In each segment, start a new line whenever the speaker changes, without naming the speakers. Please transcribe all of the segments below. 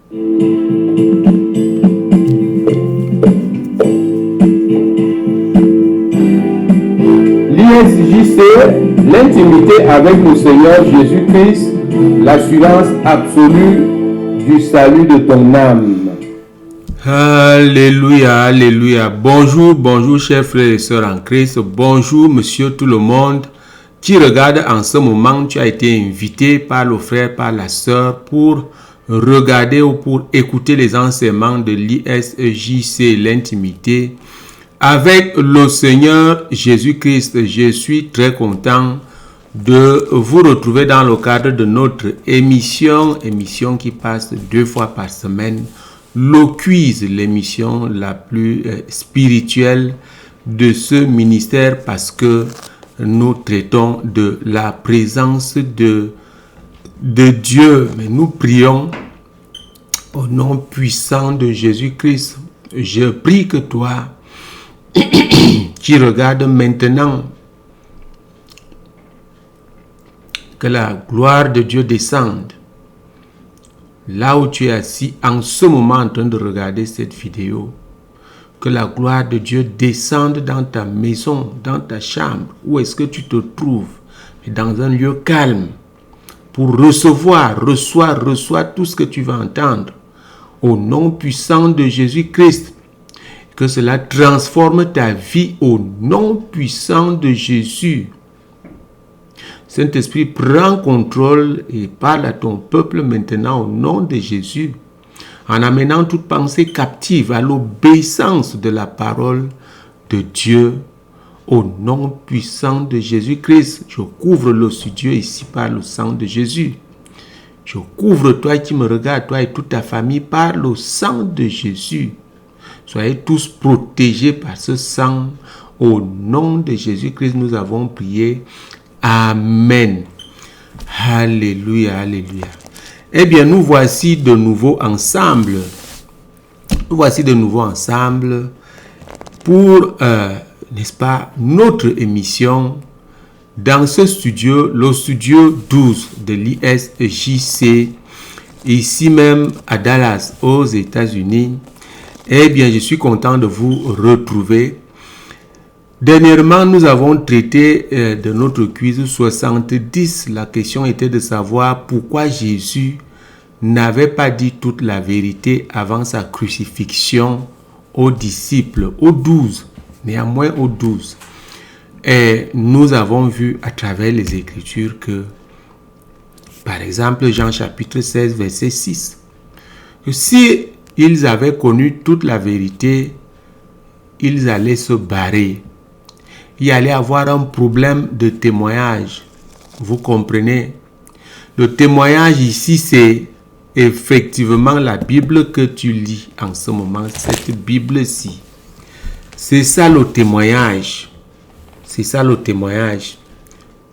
L'ISJC, l'intimité avec le Seigneur Jésus-Christ, l'assurance absolue du salut de ton âme.
Alléluia, alléluia. Bonjour, bonjour chers frères et sœurs en Christ. Bonjour monsieur tout le monde qui regarde en ce moment. Tu as été invité par le frère, par la sœur pour regarder ou pour écouter les enseignements de l'ISJC, l'intimité avec le Seigneur Jésus-Christ. Je suis très content de vous retrouver dans le cadre de notre émission qui passe 2 fois par semaine. Le quiz, l'émission la plus spirituelle de ce ministère parce que nous traitons de la présence de Dieu. Mais nous prions au nom puissant de Jésus-Christ. Je prie que toi qui regardes maintenant, que la gloire de Dieu descende là où tu es assis en ce moment en train de regarder cette vidéo. Que la gloire de Dieu descende dans ta maison, dans ta chambre, où est-ce que tu te trouves, dans un lieu calme, pour reçois tout ce que tu vas entendre. Au nom puissant de Jésus-Christ, que cela transforme ta vie au nom puissant de Jésus. Saint-Esprit, prends contrôle et parle à ton peuple maintenant au nom de Jésus, en amenant toute pensée captive à l'obéissance de la parole de Dieu, au nom puissant de Jésus-Christ. Je couvre le studio ici par le sang de Jésus. Je couvre toi qui me regardes, toi et toute ta famille par le sang de Jésus. Soyez tous protégés par ce sang. Au nom de Jésus-Christ, nous avons prié. Amen. Alléluia, alléluia. Eh bien, nous voici de nouveau ensemble. Pour, n'est-ce pas, notre émission dans ce studio, le studio 12 de l'ISJC, ici même à Dallas, aux États-Unis. Eh bien, je suis content de vous retrouver. Dernièrement, nous avons traité de notre quiz 70. La question était de savoir pourquoi Jésus n'avait pas dit toute la vérité avant sa crucifixion aux disciples, aux 12, néanmoins aux 12. Et nous avons vu à travers les Écritures que, par exemple, Jean chapitre 16, verset 6, que si ils avaient connu toute la vérité, ils allaient se barrer. Il y allait avoir un problème de témoignage. Vous comprenez? Le témoignage ici, c'est effectivement la Bible que tu lis en ce moment, cette Bible-ci. C'est ça le témoignage. C'est ça le témoignage.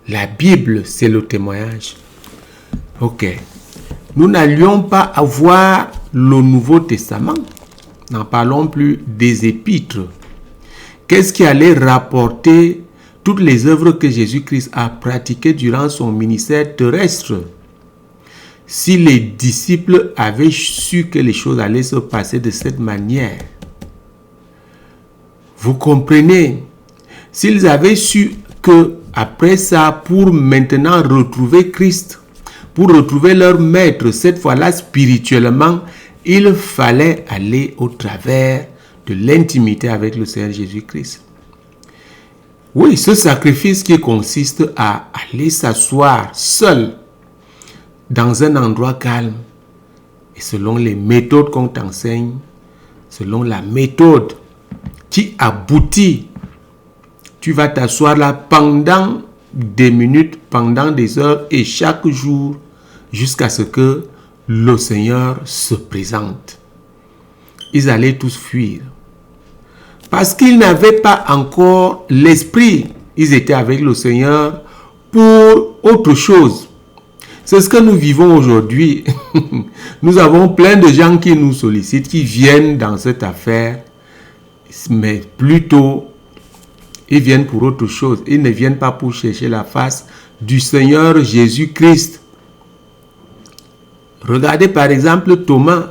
La Bible, c'est le témoignage. Ok. Nous n'allions pas avoir le Nouveau Testament. N'en parlons plus des épîtres. Qu'est-ce qui allait rapporter toutes les œuvres que Jésus-Christ a pratiquées durant son ministère terrestre? Si les disciples avaient su que les choses allaient se passer de cette manière, vous comprenez? S'ils avaient su que après ça, pour maintenant retrouver Christ, pour retrouver leur maître, cette fois-là spirituellement, il fallait aller au travers de l'intimité avec le Seigneur Jésus-Christ. Oui, ce sacrifice qui consiste à aller s'asseoir seul dans un endroit calme et selon les méthodes qu'on t'enseigne, selon la méthode qui aboutit, tu vas t'asseoir là pendant des minutes, pendant des heures et chaque jour jusqu'à ce que le Seigneur se présente. Ils allaient tous fuir. Parce qu'ils n'avaient pas encore l'esprit. Ils étaient avec le Seigneur pour autre chose. C'est ce que nous vivons aujourd'hui. Nous avons plein de gens qui nous sollicitent, qui viennent dans cette affaire. Mais plutôt, ils viennent pour autre chose. Ils ne viennent pas pour chercher la face du Seigneur Jésus-Christ. Regardez par exemple Thomas.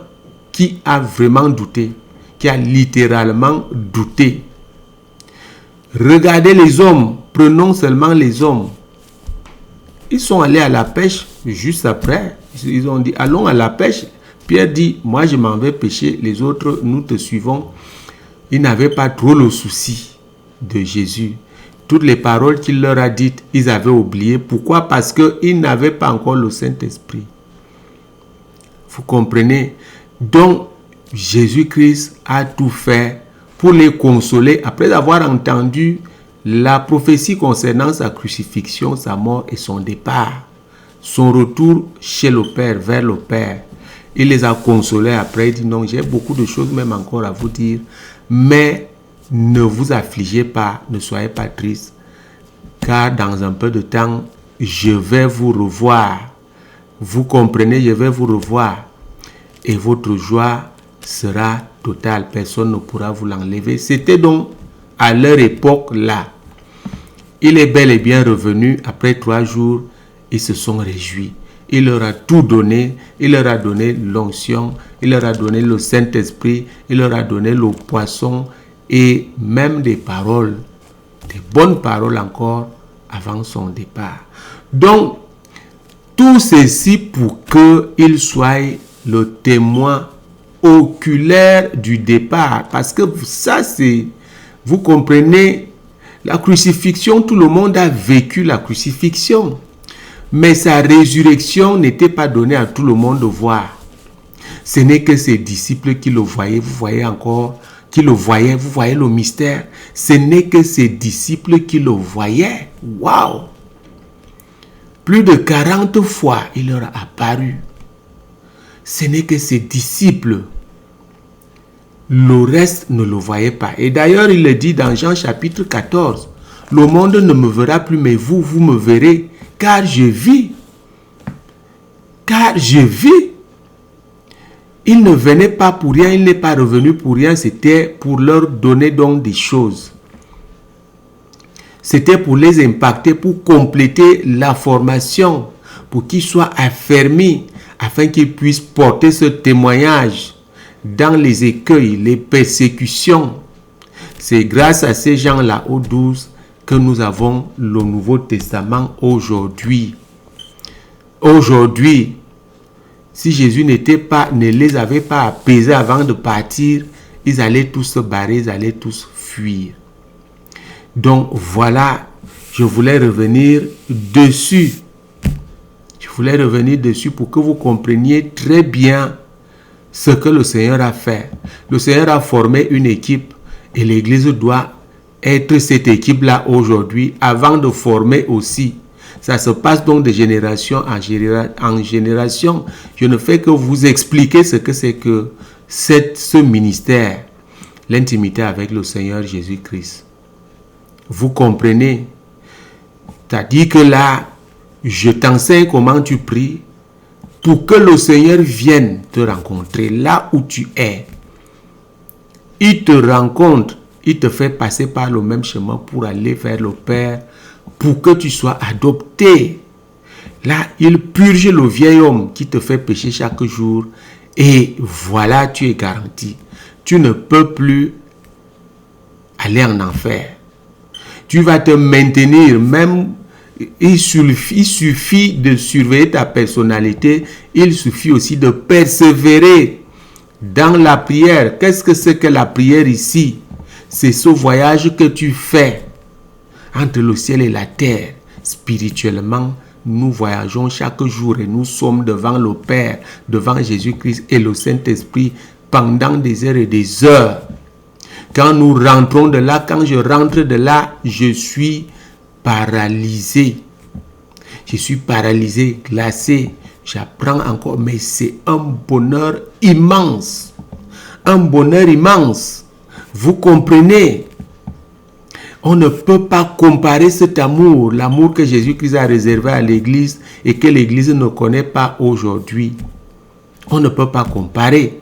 qui a vraiment douté, qui a littéralement douté. Regardez les hommes, prenons seulement les hommes. Ils sont allés à la pêche juste après. Ils ont dit, allons à la pêche. Pierre dit, moi je m'en vais pêcher, les autres, nous te suivons. Ils n'avaient pas trop le souci de Jésus. Toutes les paroles qu'il leur a dites, ils avaient oublié. Pourquoi? Parce qu'ils n'avaient pas encore le Saint-Esprit. Vous comprenez? Donc, Jésus-Christ a tout fait pour les consoler après avoir entendu la prophétie concernant sa crucifixion, sa mort et son départ. Son retour chez le Père, vers le Père. Il les a consolés après. Il dit non, j'ai beaucoup de choses même encore à vous dire. Mais ne vous affligez pas, ne soyez pas tristes. Car dans un peu de temps, je vais vous revoir. Vous comprenez, je vais vous revoir. Et votre joie sera totale. Personne ne pourra vous l'enlever. C'était donc à leur époque là. Il est bel et bien revenu. Après 3 jours, ils se sont réjouis. Il leur a tout donné. Il leur a donné l'onction. Il leur a donné le Saint-Esprit. Il leur a donné le poisson. Et même des paroles. Des bonnes paroles encore avant son départ. Donc, tout ceci pour qu'il soit le témoin oculaire du départ. Parce que ça, c'est... Vous comprenez, la crucifixion, tout le monde a vécu la crucifixion. Mais sa résurrection n'était pas donnée à tout le monde de voir. Ce n'est que ses disciples qui le voyaient. Vous voyez encore, qui le voyaient. Vous voyez le mystère. Ce n'est que ses disciples qui le voyaient. Waouh! Plus de 40 fois, il leur a apparu. Ce n'est que ses disciples. Le reste ne le voyait pas. Et d'ailleurs, il le dit dans Jean chapitre 14. Le monde ne me verra plus, mais vous, vous me verrez. Car je vis. Car je vis. Il ne venait pas pour rien, il n'est pas revenu pour rien. C'était pour leur donner donc des choses. C'était pour les impacter, pour compléter la formation, pour qu'ils soient affermis, afin qu'ils puissent porter ce témoignage dans les écueils, les persécutions. C'est grâce à ces gens-là, aux 12, que nous avons le Nouveau Testament aujourd'hui. Aujourd'hui, si Jésus ne les avait pas apaisés avant de partir, ils allaient tous se barrer, ils allaient tous fuir. Donc voilà, je voulais revenir dessus. Je voulais revenir dessus pour que vous compreniez très bien ce que le Seigneur a fait. Le Seigneur a formé une équipe et l'Église doit être cette équipe-là aujourd'hui avant de former aussi. Ça se passe donc de génération en génération. Je ne fais que vous expliquer ce que c'est que ce ministère, l'intimité avec le Seigneur Jésus-Christ. Vous comprenez? C'est-à-dire que là, je t'enseigne comment tu pries pour que le Seigneur vienne te rencontrer là où tu es. Il te rencontre, il te fait passer par le même chemin pour aller vers le Père, pour que tu sois adopté. Là, il purge le vieil homme qui te fait pécher chaque jour. Et voilà, tu es garanti. Tu ne peux plus aller en enfer. Tu vas te maintenir, même il suffit de surveiller ta personnalité. Il suffit aussi de persévérer dans la prière. Qu'est-ce que c'est que la prière ici? C'est ce voyage que tu fais entre le ciel et la terre. Spirituellement, nous voyageons chaque jour et nous sommes devant le Père, devant Jésus-Christ et le Saint-Esprit pendant des heures et des heures. Quand nous rentrons de là, quand je rentre de là, je suis paralysé. Je suis paralysé, glacé. J'apprends encore, mais c'est un bonheur immense. Un bonheur immense. Vous comprenez? On ne peut pas comparer cet amour, l'amour que Jésus-Christ a réservé à l'Église et que l'Église ne connaît pas aujourd'hui. On ne peut pas comparer.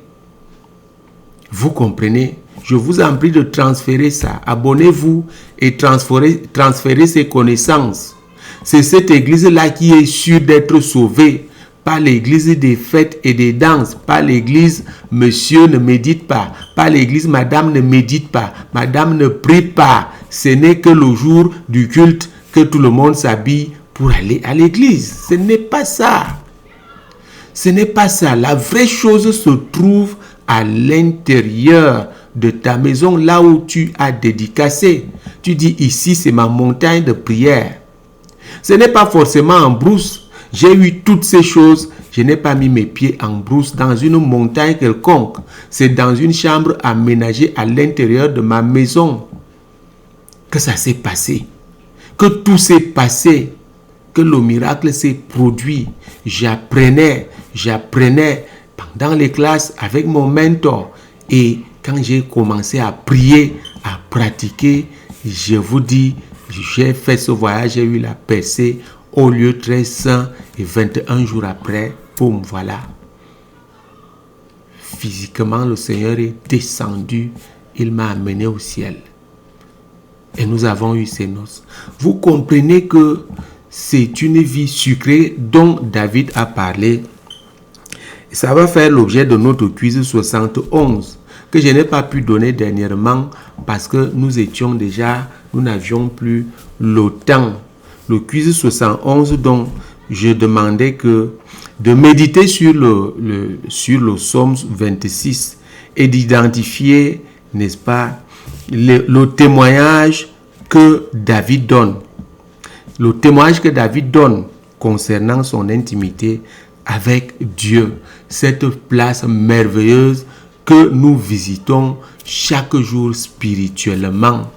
Vous comprenez? Je vous en prie de transférer ça. Abonnez-vous et transférez ces connaissances. C'est cette église-là qui est sûre d'être sauvée pas l'église des fêtes et des danses, pas l'église monsieur ne médite pas l'église madame ne médite pas, madame ne prie pas. Ce n'est que le jour du culte que tout le monde s'habille pour aller à l'église. Ce n'est pas ça. Ce n'est pas ça. La vraie chose se trouve à l'intérieur de ta maison, là où tu as dédicacé. Tu dis ici c'est ma montagne de prière. Ce n'est pas forcément en brousse. J'ai eu toutes ces choses. Je n'ai pas mis mes pieds en brousse dans une montagne quelconque. C'est dans une chambre aménagée à l'intérieur de ma maison que ça s'est passé. Que tout s'est passé. Que le miracle s'est produit. J'apprenais pendant les classes avec mon mentor. Et quand j'ai commencé à prier, à pratiquer, je vous dis, j'ai fait ce voyage, j'ai eu la percée au lieu très saint et 21 jours après, boum, voilà. Physiquement, le Seigneur est descendu, il m'a amené au ciel. Et nous avons eu ces noces. Vous comprenez que c'est une vie sucrée dont David a parlé. Ça va faire l'objet de notre quiz 71 que je n'ai pas pu donner dernièrement parce que nous n'avions plus le temps. Le quiz 71 dont je demandais de méditer sur le psaume 26 et d'identifier, n'est-ce pas, le témoignage que David donne. Le témoignage que David donne concernant son intimité avec Dieu. Cette place merveilleuse que nous visitons chaque jour spirituellement.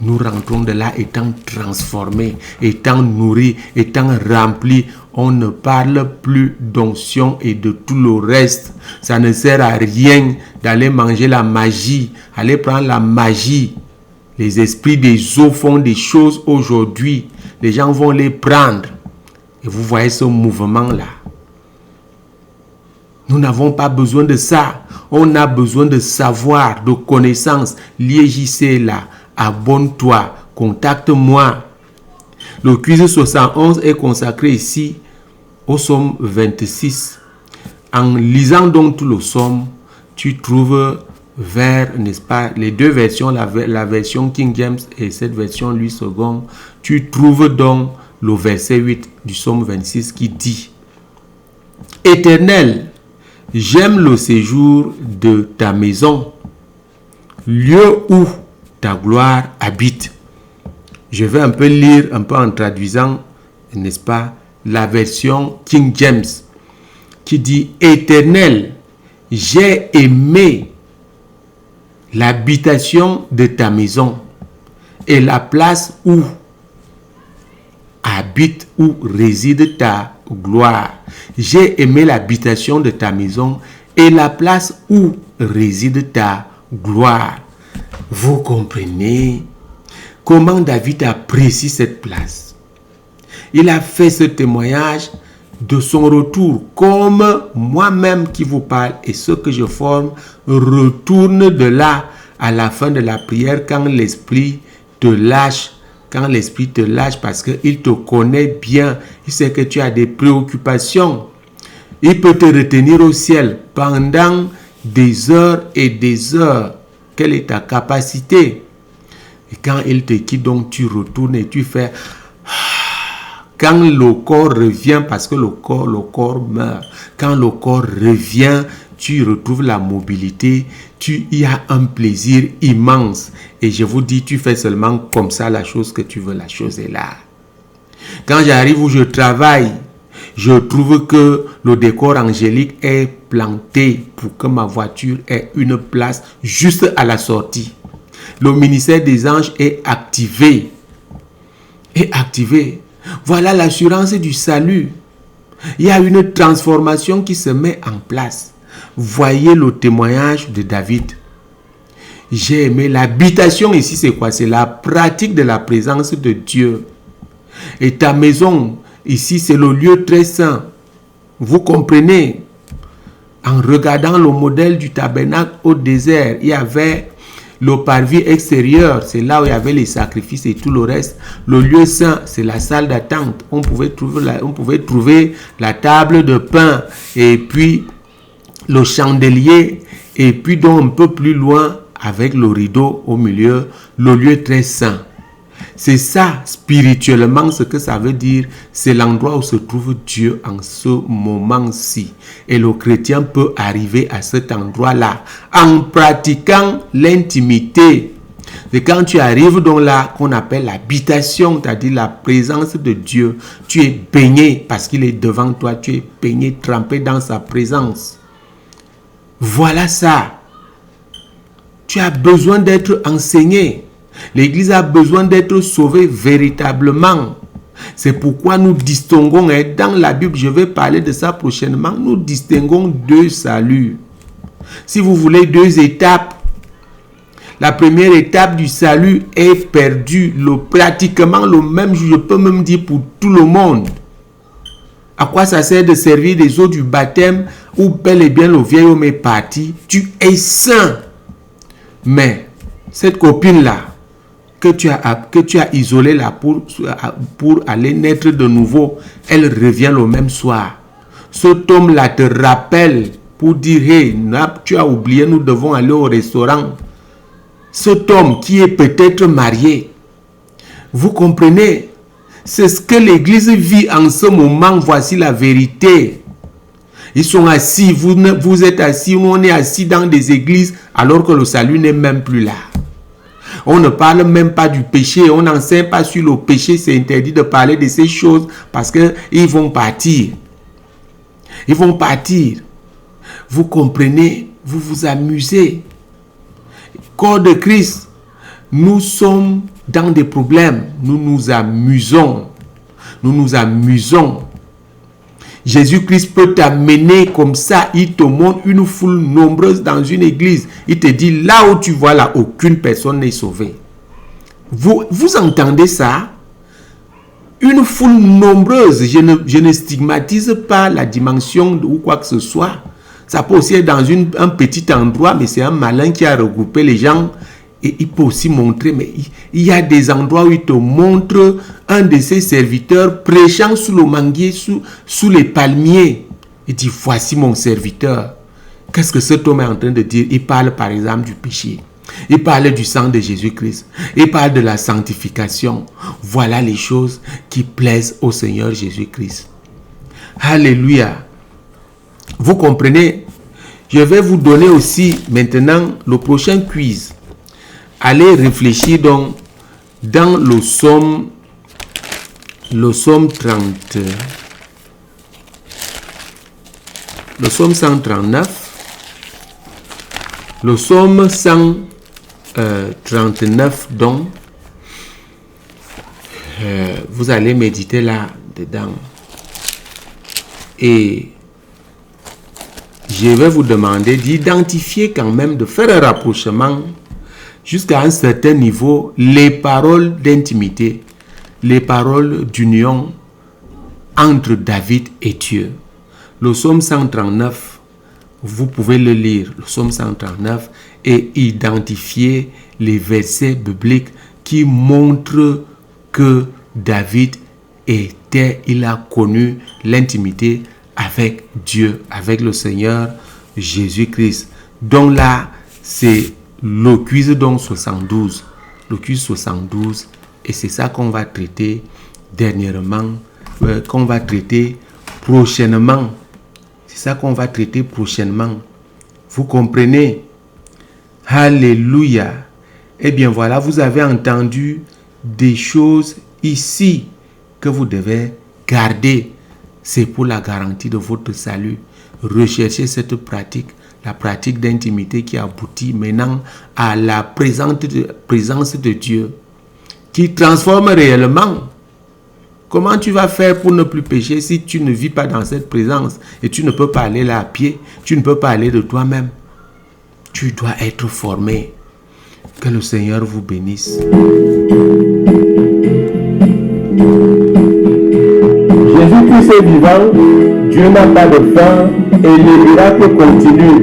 Nous rentrons de là étant transformés, étant nourris, étant remplis. On ne parle plus d'onction et de tout le reste. Ça ne sert à rien d'aller manger la magie, aller prendre la magie. Les esprits des eaux font des choses aujourd'hui. Les gens vont les prendre. Et vous voyez ce mouvement-là. Nous n'avons pas besoin de ça. On a besoin de savoir, de connaissances. L'IEJC là. Abonne-toi, contacte-moi. Le quiz 71 est consacré ici au psaume 26. En lisant donc tout le psaume, tu trouves vers, n'est-ce pas, les deux versions, la version King James et cette version Louis II, tu trouves donc le verset 8 du psaume 26 qui dit: Éternel, j'aime le séjour de ta maison, lieu où ta gloire habite. Je vais un peu lire, un peu en traduisant, n'est-ce pas, la version King James qui dit: Éternel, j'ai aimé l'habitation de ta maison et la place où habite, où réside ta gloire. J'ai aimé l'habitation de ta maison et la place où réside ta gloire. Vous comprenez comment David apprécie cette place. Il a fait ce témoignage de son retour, comme moi-même qui vous parle et ceux que je forme retournent de là à la fin de la prière quand l'esprit te lâche. Quand l'esprit te lâche parce qu'il te connaît bien, il sait que tu as des préoccupations. Il peut te retenir au ciel pendant des heures et des heures. Quelle est ta capacité? Et quand il te quitte, donc tu retournes et tu fais... Quand le corps revient, parce que le corps meurt. Quand le corps revient, tu retrouves la mobilité. Il y a un plaisir immense. Et je vous dis, tu fais seulement comme ça la chose que tu veux. La chose est là. Quand j'arrive où je travaille, je trouve que le décor angélique est planté pour que ma voiture ait une place juste à la sortie. Le ministère des anges est activé. Voilà l'assurance du salut. Il y a une transformation qui se met en place. Voyez le témoignage de David. J'ai aimé l'habitation ici, c'est quoi? C'est la pratique de la présence de Dieu. Et ta maison, ici, c'est le lieu très saint. Vous comprenez? En regardant le modèle du tabernacle au désert, il y avait Le parvis extérieur, c'est là où il y avait les sacrifices et tout le reste. Le lieu saint, c'est la salle d'attente. On pouvait trouver la table de pain et puis le chandelier. Et puis donc un peu plus loin, avec le rideau au milieu, le lieu très saint. C'est ça, spirituellement, ce que ça veut dire. C'est l'endroit où se trouve Dieu en ce moment-ci. Et le chrétien peut arriver à cet endroit-là en pratiquant l'intimité. Et quand tu arrives donc là, qu'on appelle l'habitation, c'est-à-dire la présence de Dieu, tu es baigné parce qu'il est devant toi, tu es baigné, trempé dans sa présence. Voilà ça. Tu as besoin d'être enseigné. L'Église a besoin d'être sauvée véritablement. C'est pourquoi nous distinguons, et dans la Bible, je vais parler de ça prochainement, nous distinguons deux saluts. Si vous voulez, deux étapes. La première étape du salut est perdue, pratiquement le même, je peux même dire pour tout le monde. À quoi ça sert de servir des eaux du baptême où bel et bien le vieil homme est parti? Tu es saint. Mais cette copine-là, que tu as isolée là pour aller naître de nouveau, elle revient le même soir. Cet homme-là te rappelle pour dire, hey, tu as oublié, nous devons aller au restaurant. Cet homme qui est peut-être marié, vous comprenez, c'est ce que l'Église vit en ce moment. Voici la vérité. Ils sont assis, vous êtes assis, nous on est assis dans des églises alors que le salut n'est même plus là. On ne parle même pas du péché, on n'enseigne pas sur le péché, c'est interdit de parler de ces choses parce qu'ils vont partir. Ils vont partir. Vous comprenez, vous vous amusez. Corps de Christ, nous sommes dans des problèmes, nous nous amusons. Nous nous amusons. Jésus-Christ peut t'amener comme ça, il te montre une foule nombreuse dans une église. Il te dit, là où tu vois là, aucune personne n'est sauvée. Vous entendez ça? Une foule nombreuse, je ne stigmatise pas la dimension ou quoi que ce soit. Ça peut aussi être dans un petit endroit, mais c'est un malin qui a regroupé les gens. Et il peut aussi montrer, mais il y a des endroits où il te montre un de ses serviteurs prêchant sous le manguier, sous les palmiers. Il dit, voici mon serviteur. Qu'est-ce que cet homme est en train de dire? Il parle par exemple du péché. Il parle du sang de Jésus-Christ. Il parle de la sanctification. Voilà les choses qui plaisent au Seigneur Jésus-Christ. Alléluia. Vous comprenez? Je vais vous donner aussi maintenant le prochain quiz. Allez réfléchir donc dans le psaume 30, le psaume 139, le psaume 139 donc, vous allez méditer là-dedans. Et je vais vous demander d'identifier quand même, de faire un rapprochement jusqu'à un certain niveau, les paroles d'intimité, les paroles d'union entre David et Dieu. Le psaume 139, vous pouvez le lire, le psaume 139, et identifier les versets bibliques qui montrent que David il a connu l'intimité avec Dieu, avec le Seigneur Jésus-Christ. Donc là, c'est le quiz donc 72. Le quiz 72. Et c'est ça qu'on va traiter dernièrement, qu'on va traiter prochainement. C'est ça qu'on va traiter prochainement. Vous comprenez? Alléluia. Eh bien voilà, vous avez entendu des choses ici que vous devez garder. C'est pour la garantie de votre salut. Recherchez cette pratique, la pratique d'intimité qui aboutit maintenant à la présence de Dieu, qui transforme réellement. Comment tu vas faire pour ne plus pécher si tu ne vis pas dans cette présence et tu ne peux pas aller là à pied, tu ne peux pas aller de toi-même. Tu dois être formé. Que le Seigneur vous bénisse.
Jésus-Christ est vivant, Dieu n'a pas de fin et les miracles continuent.